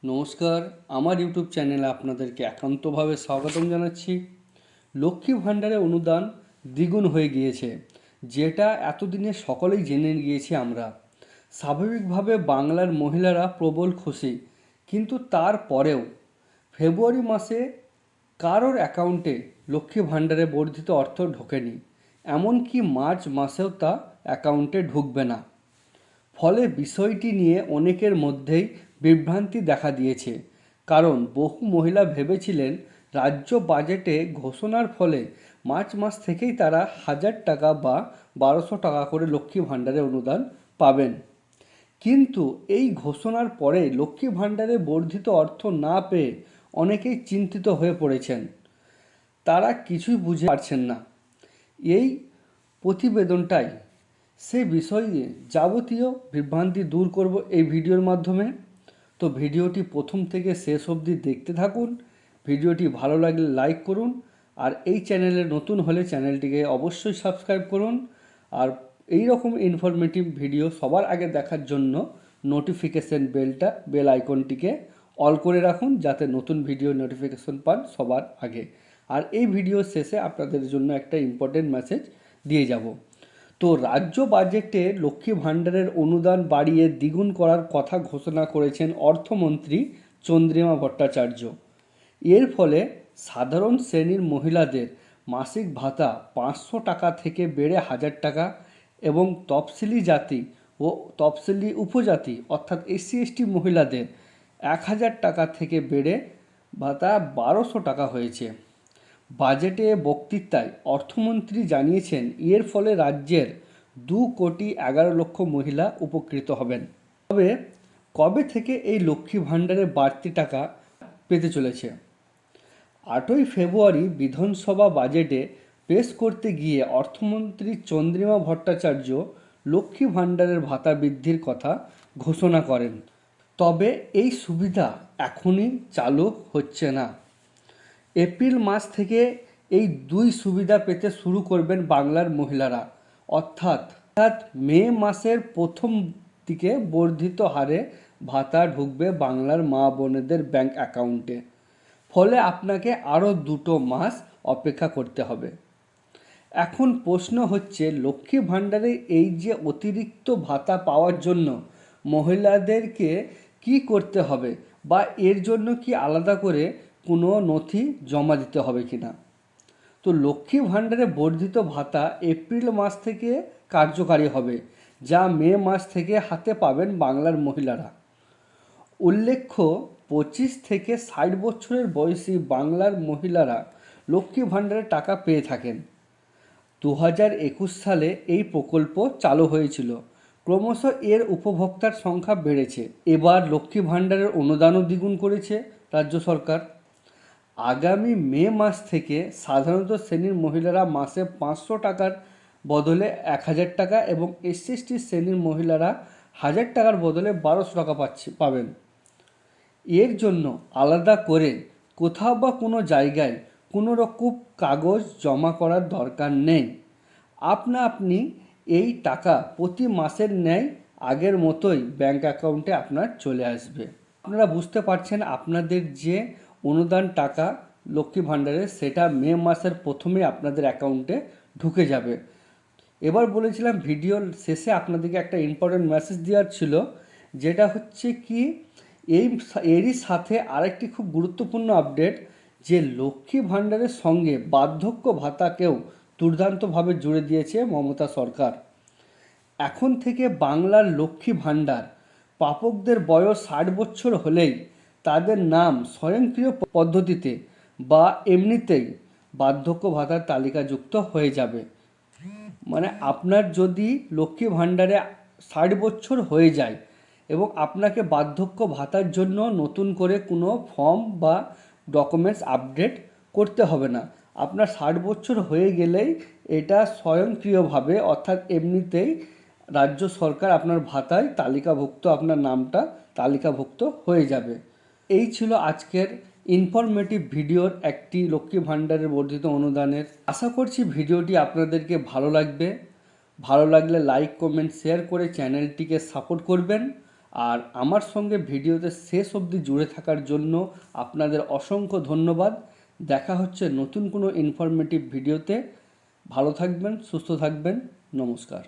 নমস্কার, আমার ইউটিউব চ্যানেলে আপনাদেরকে একান্তভাবে স্বাগতম জানাচ্ছি। লক্ষ্মী ভাণ্ডারে অনুদান দ্বিগুণ হয়ে গিয়েছে, যেটা এতদিনে সকলেই জেনে গিয়েছি আমরা। স্বাভাবিকভাবে বাংলার মহিলারা প্রবল খুশি, কিন্তু তারপরেও ফেব্রুয়ারি মাসে কারোর অ্যাকাউন্টে লক্ষ্মী ভাণ্ডারে বর্ধিত অর্থ ঢোকেনি, এমনকি মার্চ মাসেও তা অ্যাকাউন্টে ঢুকবে না। ফলে বিষয়টি নিয়ে অনেকের মধ্যেই বিভ্রান্তি দেখা দিয়েছে, কারণ বহু মহিলা ভেবেছিলেন রাজ্য বাজেটে ঘোষণার ফলে মার্চ মাস থেকেই তারা 1000 টাকা বা 1200 টাকা করে লক্ষ্মী ভাণ্ডারে অনুদান পাবেন। কিন্তু এই ঘোষণার পরে লক্ষ্মী ভাণ্ডারে বর্ধিত অর্থ না পেয়ে অনেকেই চিন্তিত হয়ে পড়েছেন। তারা কিছুই বুঝে পারছেন না। এই প্রতিবেদনটাই সে বিষয়ে যাবতীয় বিভ্রান্তি দূর করব এই ভিডিওর মাধ্যমে। তো ভিডিওটি প্রথম থেকে শেষ অবধি দেখতে থাকুন। ভিডিওটি ভালো লাগলে লাইক করুন, আর এই চ্যানেলে নতুন হলে চ্যানেলটিকে অবশ্যই সাবস্ক্রাইব করুন। আর এই রকম ইনফরমেটিভ ভিডিও সবার আগে দেখার জন্য নোটিফিকেশন বেল আইকনটিকে অল করে রাখুন, যাতে নতুন ভিডিও নোটিফিকেশন পান সবার আগে। আর এই ভিডিও শেষে আপনাদের জন্য একটা ইম্পর্টেন্ট মেসেজ দিয়ে যাব। তো রাজ্য বাজেটে লক্ষ্মী ভাণ্ডারের অনুদান বাড়িয়ে দ্বিগুণ করার কথা ঘোষণা করেছেন অর্থমন্ত্রী চন্দ্রিমা ভট্টাচার্য। এর ফলে সাধারণ শ্রেণীর মহিলাদের মাসিক ভাতা 500 টাকা থেকে বেড়ে 1000 টাকা এবং তফসিলি জাতি ও তফসিলি উপজাতি অর্থাৎ SC/ST মহিলাদের 1000 টাকা থেকে বেড়ে ভাতা 1200 টাকা হয়েছে। বাজেটে বক্তৃতায় অর্থমন্ত্রী জানিয়েছেন এর ফলে রাজ্যের 2,11,00,000 মহিলা উপকৃত হবেন। তবে কবে থেকে এই লক্ষ্মী ভাণ্ডারে বাড়তি টাকা পেতে চলেছে? 8ই ফেব্রুয়ারি বিধানসভা বাজেটে পেশ করতে গিয়ে অর্থমন্ত্রী চন্দ্রিমা ভট্টাচার্য লক্ষ্মী ভাণ্ডারের ভাতা বৃদ্ধির কথা ঘোষণা করেন। তবে এই সুবিধা এখনই চালু হচ্ছে না। এপ্রিল মাস থেকে এই দুই সুবিধা পেতে শুরু করবেন বাংলার মহিলারা, অর্থাৎ মে মাসের প্রথম দিকে বর্ধিত হারে ভাতা ঢুকবে বাংলার মা বোনেদের ব্যাংক অ্যাকাউন্টে। ফলে আপনাকে আরও 2 মাস অপেক্ষা করতে হবে। এখন প্রশ্ন হচ্ছে, লক্ষ্মী ভাণ্ডারে এই যে অতিরিক্ত ভাতা পাওয়ার জন্য মহিলাদেরকে কি করতে হবে, বা এর জন্য কি আলাদা করে কোনো নথি জমা দিতে হবে কিনা? তো লক্ষ্মী ভাণ্ডারে বর্ধিত ভাতা এপ্রিল মাস থেকে কার্যকারী হবে, যা মে মাস থেকে হাতে পাবেন বাংলার মহিলারা। উল্লেখ্য, 25 থেকে 60 বছরের বয়সী বাংলার মহিলারা লক্ষ্মী ভাণ্ডারের টাকা পেয়ে থাকেন। 2021 সালে এই প্রকল্প চালু হয়েছিল। ক্রমশ এর উপভোক্তার সংখ্যা বেড়েছে। এবার লক্ষ্মী ভাণ্ডারের অনুদানও দ্বিগুণ করেছে রাজ্য সরকার। আগামী মে মাস থেকে সাধারণত শ্রেণীর মহিলারা মাসে 500 টাকার বদলে 1000 টাকা এবং SC/ST শ্রেণীর মহিলারা 1000 টাকার বদলে 1200 টাকা পাবেন। এর জন্য আলাদা করে কোথাও বা কোনো জায়গায় কোনো রকম কাগজ জমা করার দরকার নেই। আপনি এই টাকা প্রতি মাসের ন্যায় আগের মতোই ব্যাংক অ্যাকাউন্টে আপনার চলে আসবে। আপনারা বুঝতে পারছেন, আপনাদের যে অনুদান টাকা লক্ষ্মী ভাণ্ডারে সেটা মে মাসের প্রথমে আপনাদের অ্যাকাউন্টে ঢুকে যাবে। এবার বলেছিলাম ভিডিওর শেষে আপনাদেরকে একটা ইম্পর্টেন্ট মেসেজ দেওয়ার ছিল, যেটা হচ্ছে কি, এরই সাথে আরেকটি খুব গুরুত্বপূর্ণ আপডেট, যে লক্ষ্মী ভাণ্ডারের সঙ্গে বার্ধক্য ভাতাকেও দুর্দান্তভাবে জুড়ে দিয়েছে মমতা সরকার। এখন থেকে বাংলার লক্ষ্মী ভাণ্ডার প্রাপকদের বয়স 60 বছর হলেই তাদের নাম স্বয়ংক্রিয় পদ্ধতিতে বা এমনিতেই বার্ধক্য ভাতার তালিকাযুক্ত হয়ে যাবে। মানে আপনার যদি লক্ষ্মী ভাণ্ডারে 60 বছর হয়ে যায় এবং আপনাকে বার্ধক্য ভাতার জন্য নতুন করে কোনো ফর্ম বা ডকুমেন্টস আপডেট করতে হবে না। আপনার 60 বছর হয়ে গেলেই এটা স্বয়ংক্রিয়ভাবে অর্থাৎ এমনিতেই রাজ্য সরকার আপনার ভাতায় তালিকাভুক্ত, আপনার নামটা তালিকাভুক্ত হয়ে যাবে। এই ছিল আজকের ইনফরমেটিভ ভিডিওর একটি লক্ষ্মী ভাণ্ডারের বর্ধিত অনুদানের। আশা করছি ভিডিওটি আপনাদেরকে ভালো লাগবে। ভালো লাগলে লাইক, কমেন্ট, শেয়ার করে চ্যানেলটিকে সাপোর্ট করবেন। আর আমার সঙ্গে ভিডিওতে শেষ অবধি জুড়ে থাকার জন্য আপনাদের অসংখ্য ধন্যবাদ। দেখা হচ্ছে নতুন কোনো ইনফরমেটিভ ভিডিওতে। ভালো থাকবেন, সুস্থ থাকবেন। নমস্কার।